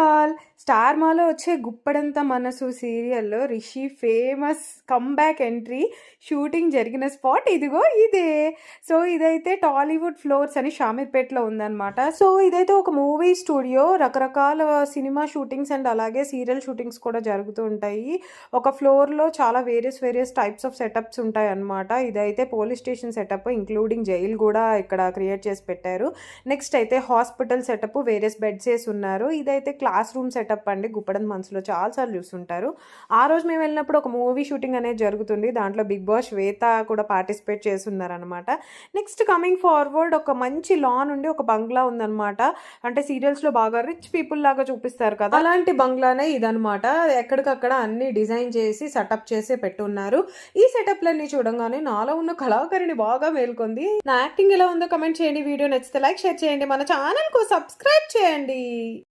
All star మాలో వచ్చే గుప్పడంత మనసు సీరియల్లో Rishi famous comeback entry shooting జరిగిన స్పాట్ ఇదిగో ఇదే. సో ఇదైతే టాలీవుడ్ ఫ్లోర్స్ అని షామీర్పేటలో ఉందన్నమాట. సో ఇదైతే ఒక మూవీ స్టూడియో, రకరకాల సినిమా షూటింగ్స్ అండ్ అలాగే సీరియల్ షూటింగ్స్ కూడా జరుగుతూ ఉంటాయి. ఒక ఫ్లోర్లో చాలా వేరియస్ టైప్స్ ఆఫ్ సెటప్స్ ఉంటాయి అన్నమాట. ఇదైతే police station setup including jail కూడా ఇక్కడ క్రియేట్ చేసి పెట్టారు. నెక్స్ట్ అయితే హాస్పిటల్ సెటప్, వేరియస్ బెడ్స్ వేసి ఉన్నారు. ఇదైతే క్లాస్ రూమ్ సెటప్ అండి. గుప్పడం మనసులో చాలాసార్లు చూస్తుంటారు. ఆ రోజు మేము వెళ్ళినప్పుడు ఒక మూవీ షూటింగ్ అనేది జరుగుతుంది. దాంట్లో బిగ్ బాస్ శ్వేత కూడా పార్టిసిపేట్ చేస్తున్నారనమాట. నెక్స్ట్ కమింగ్ ఫార్వర్డ్ ఒక మంచి లాన్ ఉండి ఒక బంగ్లా ఉందన్నమాట. అంటే సీరియల్స్లో బాగా రిచ్ పీపుల్ లాగా చూపిస్తారు కదా, అలాంటి బంగ్లానే ఇదనమాట. ఎక్కడికక్కడ అన్ని డిజైన్ చేసి సెటప్ చేసి పెట్టున్నారు. ఈ సెటప్లన్నీ చూడంగానే నాలో ఉన్న కళాకారిని బాగా మేల్కొంది. నా యాక్టింగ్ ఎలా ఉందో కమెంట్ చేయండి. వీడియో నచ్చితే లైక్, షేర్ చేయండి. మన ఛానల్కు సబ్స్క్రైబ్ చేయండి.